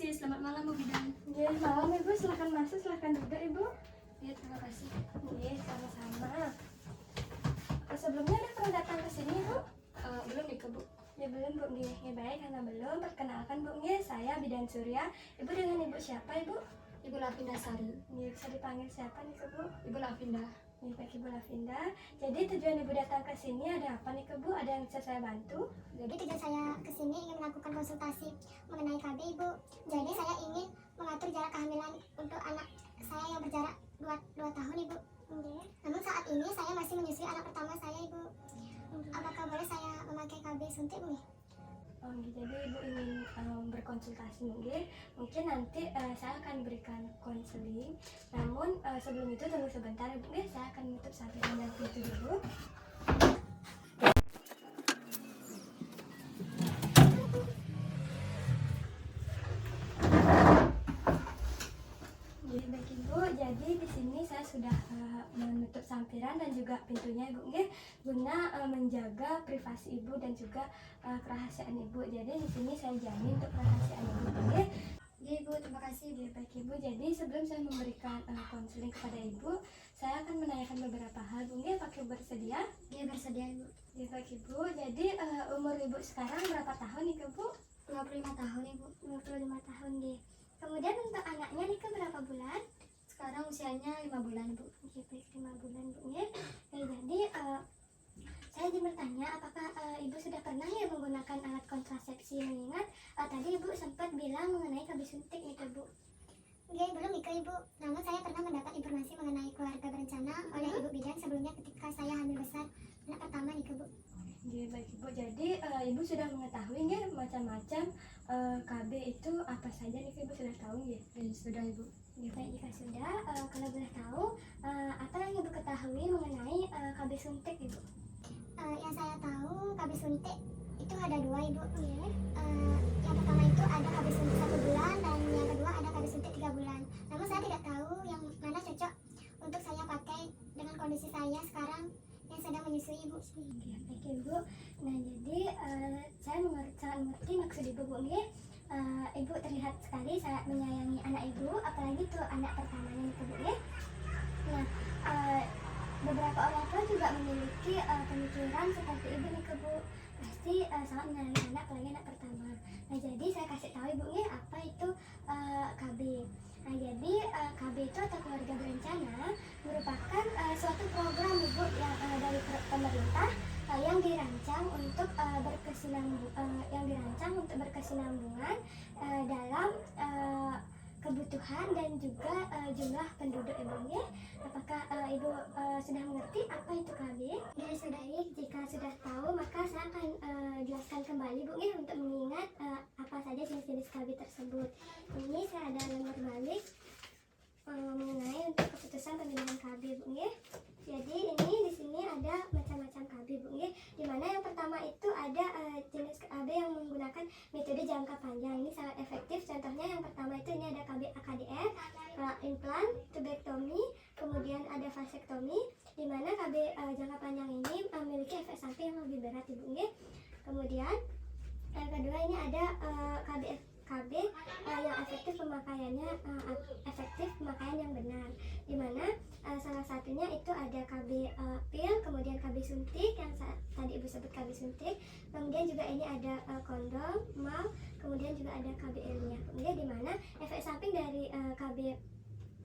permisi, selamat malam Bu Bidan. Ya, malam Ibu, silahkan masuk, silahkan duduk Ibu. Ya, terima kasih. Iya, sama-sama. Sebelumnya ada pernah datang ke sini Ibu? Belum nih Bu. Ya belum Bu, ya baik karena belum. Perkenalkan Bu, saya Bidan Surya. Ibu dengan Ibu siapa Ibu? Ibu Lavinda Sari. Ya, bisa dipanggil siapa nih Bu? Ibu Lavinda. Ya, baik Ibu Lavinda. Jadi tujuan Ibu datang ke sini ada apa nih Bu? Ada yang bisa saya bantu? Jadi tujuan saya kesini ingin melakukan konsultasi mengenai KB Ibu. Jadi saya ingin mengatur jarak kehamilan untuk anak saya yang berjarak 2 tahun Ibu. Namun saat ini saya masih menyusui anak pertama saya Ibu. Apakah boleh saya memakai KB suntik Bu? Oh, jadi Ibu ingin berkonsultasi mungkin nanti saya akan berikan konseling. Namun sebelum itu tunggu sebentar Ibu, saya akan menutup sampingan dan pintu dulu. Jadi baik Ibu, jadi di sini saya sudah menutup sampiran dan juga pintunya Ibu, guna menjaga privasi Ibu dan juga kerahasiaan Ibu. Jadi di sini saya jamin untuk kerahasiaan Ibu, Ya Ibu, terima kasih. Ya baik Ibu, jadi sebelum saya memberikan konseling kepada Ibu, saya akan menanyakan beberapa hal Bu, apakah Ibu bersedia? Ya, bersedia Ibu. Ya baik Ibu, jadi umur Ibu sekarang berapa tahun nih Bu? 25 tahun Ibu. 25 tahun nih. Kemudian untuk anaknya nih berapa bulan? Sekarang usianya 5 bulan Bu. Ya baik, 5 bulan Bu, ya. Jadi saya ingin bertanya, apakah Ibu sudah pernah ya menggunakan alat kontrasepsi, mengingat tadi Ibu sempat bilang mengenai KB suntik nih Bu? Oke, belum nikah Ibu. Namun saya pernah mendapat informasi mengenai keluarga berencana oleh Ibu Bidan sebelumnya ketika saya hamil besar anak pertama nikah Bu. Ya baik Ibu, jadi Ibu sudah mengetahui ya macam-macam KB itu apa saja nih Ibu sudah tahu ya? Ya, sudah Ibu. Ya baik, jika sudah, kalau boleh tahu apa yang Ibu ketahui mengenai KB suntik Ibu? Yang saya tahu KB suntik itu ada 2 Ibu. Yang pertama itu ada KB suntik 1 bulan dan yang kedua ada KB suntik 3 bulan. Namun saya tidak tahu yang mana cocok untuk saya pakai dengan kondisi saya sekarang yang sedang menyusui Ibu. Ya baik Ibu, nah jadi saya sangat mengerti maksud Ibu Ibu terlihat sekali sangat menyayangi anak Ibu, apalagi tuh anak pertamanya nih Bu ya. Nah beberapa orang tua juga memiliki pemikiran seperti Ibu nih Bu, pasti sangat menyayangi anak, apalagi anak pertama. Nah jadi saya kasih tahu Ibu apa itu KB. Nah jadi KB itu atau keluarga berencana merupakan suatu program Ibu yang dari pemerintah yang dirancang untuk berkesinambungan dalam kebutuhan dan juga jumlah penduduk Ibu ya. Apakah Ibu sudah mengerti apa itu KB? Ya sudah Baik, jika sudah tahu maka saya akan jelaskan kembali Bu untuk mengingat apa saja jenis-jenis KB tersebut. Ini saya ada lembar balik mengenai untuk keputusan pemilihan KB Bu. Jadi ini di sini ada macam-macam KB Bu. Di mana yang pertama itu ada jenis KB yang menggunakan metode jangka panjang. Ini sangat efektif. Contohnya yang pertama itu ini ada KB AKDR, implan, tubektomi, kemudian ada vasektomi. Di mana KB jangka panjang ini memiliki efek samping yang lebih berat Ibu. Kemudian yang kedua ini ada KB yang efektif pemakaiannya pemakaian yang benar, di mana salah satunya itu ada KB pil, kemudian KB suntik yang tadi Ibu sebut KB suntik, kemudian juga ini ada kondom, mal, kemudian juga ada KB ilmiah. Kemudian di mana efek samping dari KB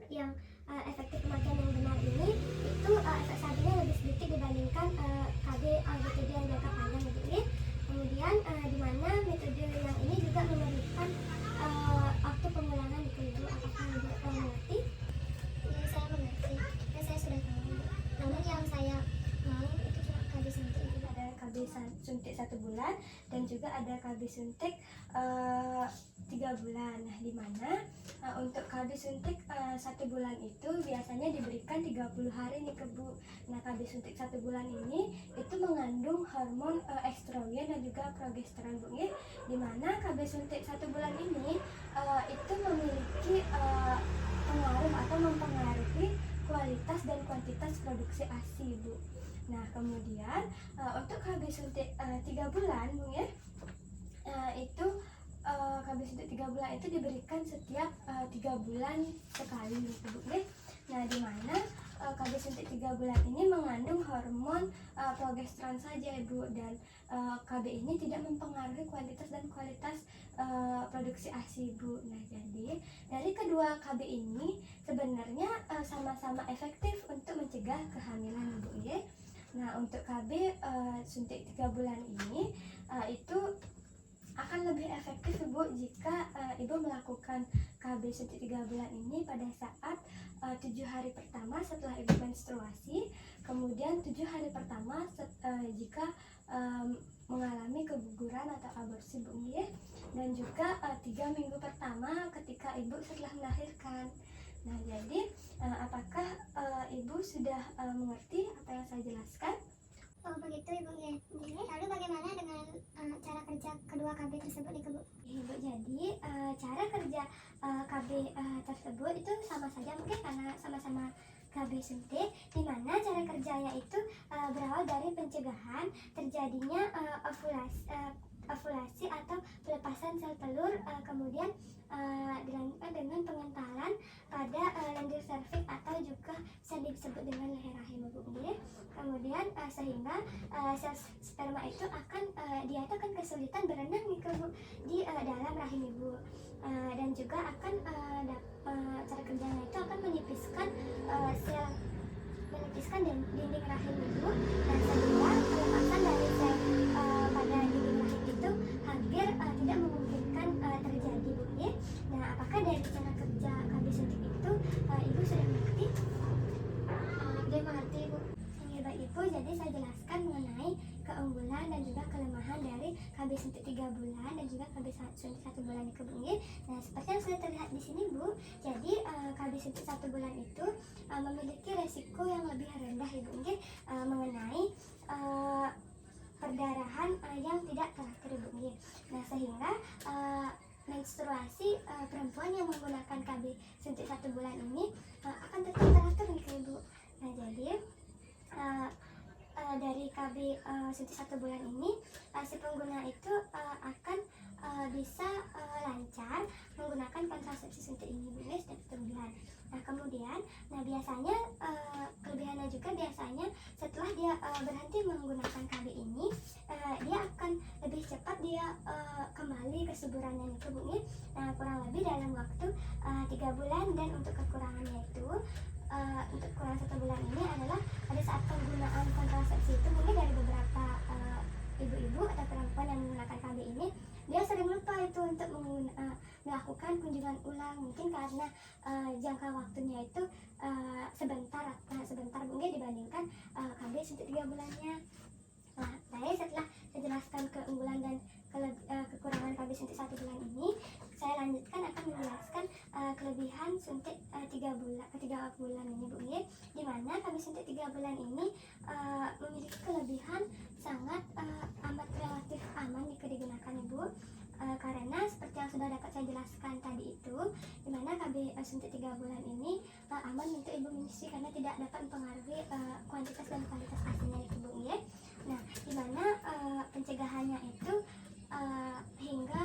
yang efektif pemakaian yang benar ini itu efek sampingnya lebih sedikit dibandingkan KB metode yang jangka panjang Ibu. Kemudian di mana metode yang ini juga memberikan waktu pengulangan itu Ibu. Apakah Ibu mengerti? Ya saya mengerti, ya saya sudah tahu. Namun yang saya mau itu cuma KB suntik Ibu. Ada KB suntik 1 bulan dan juga ada KB suntik 3 bulan. Nah, di mana untuk KB suntik 1 bulan itu biasanya diberikan 30 hari nih Bu. Nah, KB suntik 1 bulan ini itu mengandung hormon estrogen dan juga progesteron Bu. Di mana KB suntik 1 bulan ini itu memiliki pengaruh atau mempengaruhi kualitas dan kuantitas produksi ASI Bu. Nah, kemudian untuk KB suntik 3 bulan Bu itu KB KB suntik 3 bulan itu diberikan setiap 3 bulan sekali gitu Bu. Nah, di mana KB suntik 3 bulan ini mengandung hormon progesteron saja Ibu, dan KB ini tidak mempengaruhi kuantitas dan kualitas produksi ASI Bu. Nah, jadi dari kedua KB ini sebenarnya sama-sama efektif untuk mencegah kehamilan Bu ya. Nah, untuk KB suntik 3 bulan ini itu akan lebih efektif Ibu jika Ibu melakukan KB suntik 3 bulan ini pada saat 7 hari pertama setelah Ibu menstruasi, kemudian 7 hari pertama jika mengalami keguguran atau aborsi Bu ya, dan juga 3 minggu pertama ketika Ibu setelah melahirkan. Nah, jadi apakah Ibu sudah mengerti apa yang saya jelaskan? Oh begitu Ibu ya. Lalu bagaimana dengan cara kerja kedua KB tersebut nih Bu? Ibu, jadi cara kerja KB tersebut itu sama saja mungkin karena sama-sama KB suntik, di mana cara kerjanya itu berawal dari pencegahan terjadinya ovulasi atau pelepasan sel telur, kemudian dilanjutkan dengan pengentalan pada lendir serviks atau juga sel disebut dengan leher rahim Bu. Kemudian sehingga sel sperma itu dia akan kesulitan berenang nih Bu di dalam rahim Ibu, dan juga akan cara kerjanya itu akan menipiskan dinding rahim Ibu, dan sehingga pelepasan dari sel pada dinding rahim itu hampir tidak memungkinkan terjadi Bu ya. Nah, apakah dari cara kerja KB suntik itu Ibu sudah mengerti? Dia mengerti Bu. Baik Ibu, jadi saya jelaskan mengenai keunggulan dan juga kelemahan dari KB suntik 3 bulan dan juga KB suntik 1 bulan itu Bu. Nah, seperti yang sudah terlihat di sini Bu, jadi KB suntik 1 bulan itu memiliki resiko yang lebih rendah Ibu mengenai perdarahan yang tidak teratur Ibu. Nah, sehingga menstruasi perempuan yang menggunakan KB suntik 1 bulan ini akan tetap teratur nih Ibu. Nah, jadi dari KB suntik 1 bulan ini si pengguna itu akan bisa lancar menggunakan kontrasepsi suntik ini Bu, setiap kelebihan. Nah, kemudian biasanya kelebihannya juga biasanya setelah dia berhenti menggunakan KB ini, dia akan lebih cepat dia kembali kesuburannya nih Bu. Nah, kurang lebih dalam waktu 3 bulan, dan untuk kekurangannya itu untuk kurang 1 bulan ini adalah pada saat penggunaan kontrasepsi itu mungkin dari beberapa ibu-ibu atau perempuan yang menggunakan KB ini, dia sering lupa itu untuk melakukan kunjungan ulang, mungkin karena jangka waktunya itu sebentar mungkin dibandingkan KB suntik 3 bulannya. Nah, setelah saya jelaskan keunggulan dan kekurangan KB suntik 1 bulan ini, saya lanjutkan akan menjelaskan kelebihan suntik 3 bulan ini Bu, di mana KB suntik 3 bulan ini memiliki kelebihan sangat amat relatif aman jika digunakan Ibu, karena seperti yang sudah dapat saya jelaskan tadi itu, di mana KB suntik 3 bulan ini aman untuk Ibu menyusui karena tidak dapat mempengaruhi kuantitas dan kualitas ASI-nya Ibu. Nah, di mana pencegahannya itu hingga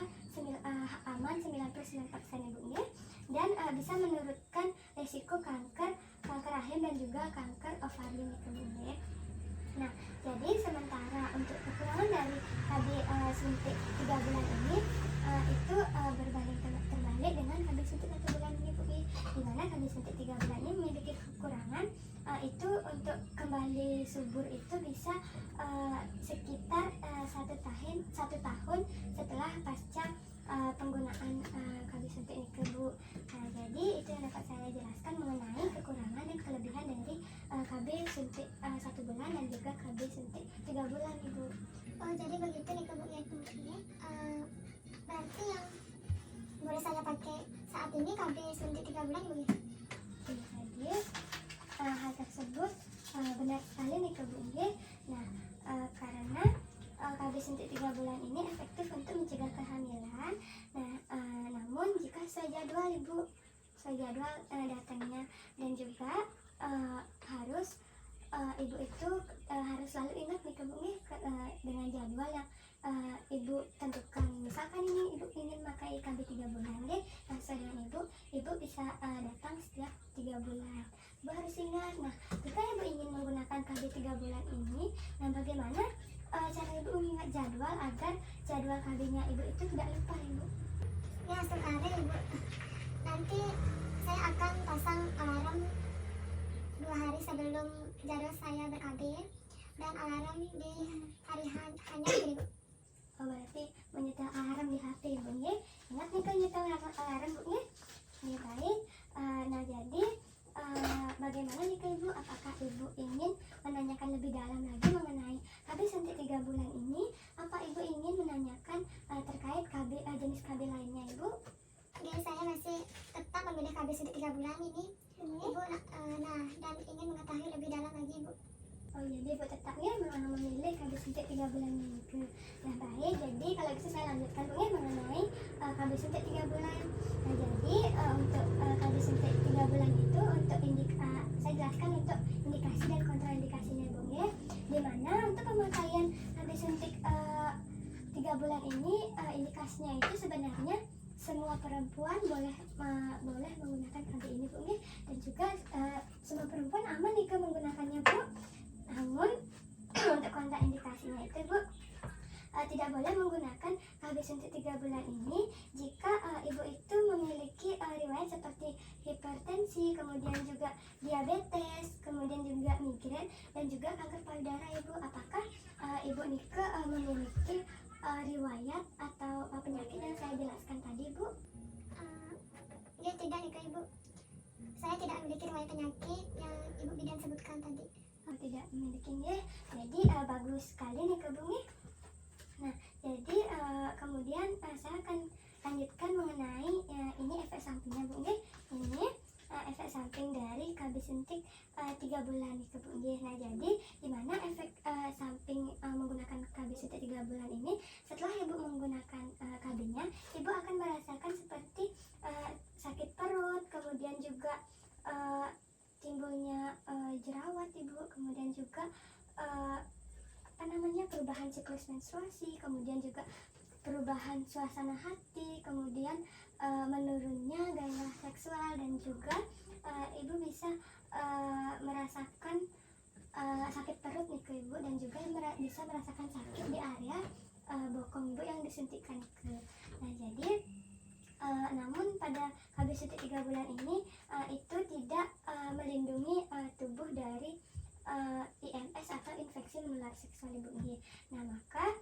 aman 99% Ibu, dan bisa menurunkan resiko kanker rahim dan juga kanker ovarium Ibu. Nah, jadi sementara untuk kekurangan dari KB suntik 3 bulan ini itu berbanding terbalik dengan KB suntik 1 bulan ini Bu, di mana KB suntik 3 bulan ini memiliki kekurangan itu untuk kembali subur itu bisa sekitar 1 tahun setelah pasca penggunaan KB suntik ini Bu. Nah, jadi itu yang dapat saya jelaskan mengenai kekurangan dan kelebihan dari KB suntik 1 bulan dan juga KB suntik 3 bulan Ibu. Oh jadi begitu nih Bu ya. Berarti yang boleh saya pakai saat ini KB suntik 3 bulan Bu ya? Jadi hal tersebut benar sekali nih Bu. Nah, karena KB suntik 3 bulan ini efektif untuk mencegah kehamilan. Nah, namun jika sesuai jadwal Ibu, datangnya, dan juga harus ibu itu harus selalu ingat nih Bu dengan jadwal yang ibu tentukan. Misalkan ini ibu ingin pakai KB 3 bulan deh, nah sesuai dengan ibu bisa datang setiap 3 bulan. Ibu harus ingat. Nah, jika ibu ingin menggunakan KB 3 bulan ini, nah bagaimana cara ibu mengingat jadwal agar jadwal KB-nya ibu itu tidak lupa ibu? Ya sekali ibu, nanti saya akan pasang alarm 2 hari sebelum jadwal saya ber-KB dan alarm di hari hanya ibu. Oh, berarti menyetel alarm di HP ibu ya. Ingat nih kan nyetel alarm bu ya. Ini baik. Nah jadi bagaimana jika ibu, apakah ibu ingin menanyakan lebih dalam lagi mengenai KB suntik 3 bulan ini? Apa ibu ingin menanyakan terkait KB jenis KB lainnya ibu? Jadi saya masih tetap memilih KB suntik 3 bulan ini ibu, dan ingin mengetahui lebih dalam lagi ibu. Oh jadi ibu tetap ya memilih KB suntik 3 bulan itu. Nah baik, jadi kalau gitu saya lanjutkan bu ya mengenai KB suntik 3 bulan. Nah jadi untuk KB suntik 3 bulan itu untuk saya jelaskan untuk indikasi dan kontraindikasinya bu ya. Dimana untuk pemakaian KB suntik 3 bulan ini indikasinya itu sebenarnya semua perempuan boleh menggunakan KB ini bu ya. Dan juga semua perempuan aman nih menggunakannya bu. Namun untuk kontraindikasinya itu bu, tidak boleh menggunakan KB suntik 3 bulan ini jika ibu itu memiliki riwayat seperti hipertensi, kemudian juga diabetes, kemudian juga migrain dan juga kanker payudara ibu. Apakah ibu Nike memiliki riwayat atau penyakit yang saya jelaskan tadi bu? Ya tidak Nike ibu, saya tidak memiliki riwayat penyakit yang ibu bidan sebutkan tadi. Tidak memilikinya, jadi bagus sekali nih Bu. Nah jadi kemudian saya akan lanjutkan mengenai ini efek sampingnya bu. Ini efek samping dari KB suntik 3 bulan nih Bu. Nah jadi dimana efek samping menggunakan KB suntik 3 bulan ini, setelah ibu menggunakan KB-nya, ibu akan merasakan seperti sakit perut, kemudian juga timbulnya jerawat ibu, kemudian juga perubahan siklus menstruasi, kemudian juga perubahan suasana hati, kemudian menurunnya gairah seksual, dan juga ibu bisa merasakan sakit perut nih ke ibu, dan juga bisa merasakan sakit di area bokong ibu yang disuntikkan ke. Nah jadi namun pada KB suntik 3 bulan ini itu tidak melindungi tubuh dari IMS atau infeksi menular seksual ibu. Nah maka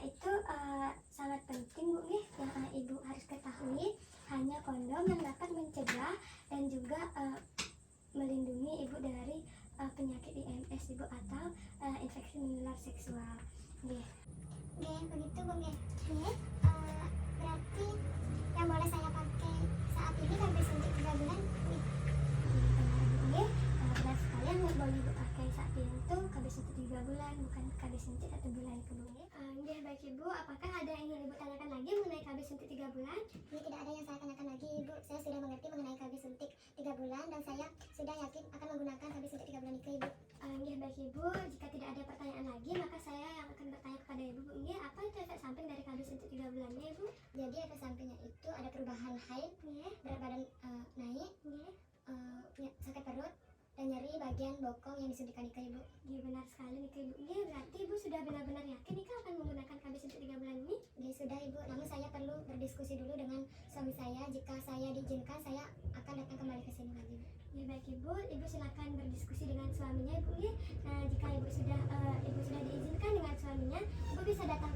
itu sangat penting bu yang ibu harus ketahui, hanya kondom yang dapat mencegah dan juga melindungi ibu dari penyakit IMS ibu atau infeksi menular seksual. Begitu bu. Berarti yang boleh saya pakai saat ini KB suntik 3 bulan benar sekali, yang boleh ibu pakai saat ini tuh KB suntik 3 bulan, bukan KB suntik 1 bulan ke bu. Baik ibu, apakah ada yang ingin ibu tanyakan lagi mengenai KB suntik 3 bulan? Ini tidak ada yang saya tanyakan lagi ibu, saya sudah mengerti mengenai KB suntik 3 bulan dan saya sudah yakin akan menggunakan KB suntik 3 bulan itu ibu. Baik ibu, jika tidak ada pertanyaan lagi maka saya yang akan bertanya kepada ibu bu. Apa itu efek samping dari KB suntik 3 bulannya ibu? Jadi efek sampingnya itu ada perubahan haid, berat badan naik, sakit perut, dan nyeri bagian bokong yang disuntikkan ke ibu. Benar sekali nih ibu. Berarti ibu sudah benar-benar yakin nih akan menggunakan KB suntik 3 bulan ini? Sudah ibu, namun saya perlu berdiskusi dulu dengan suami saya. Jika saya diizinkan, saya akan datang kembali ke sini lagi. Baik ibu silakan berdiskusi dengan suaminya ibu. Nah jika ibu sudah diizinkan dengan suaminya, ibu bisa datang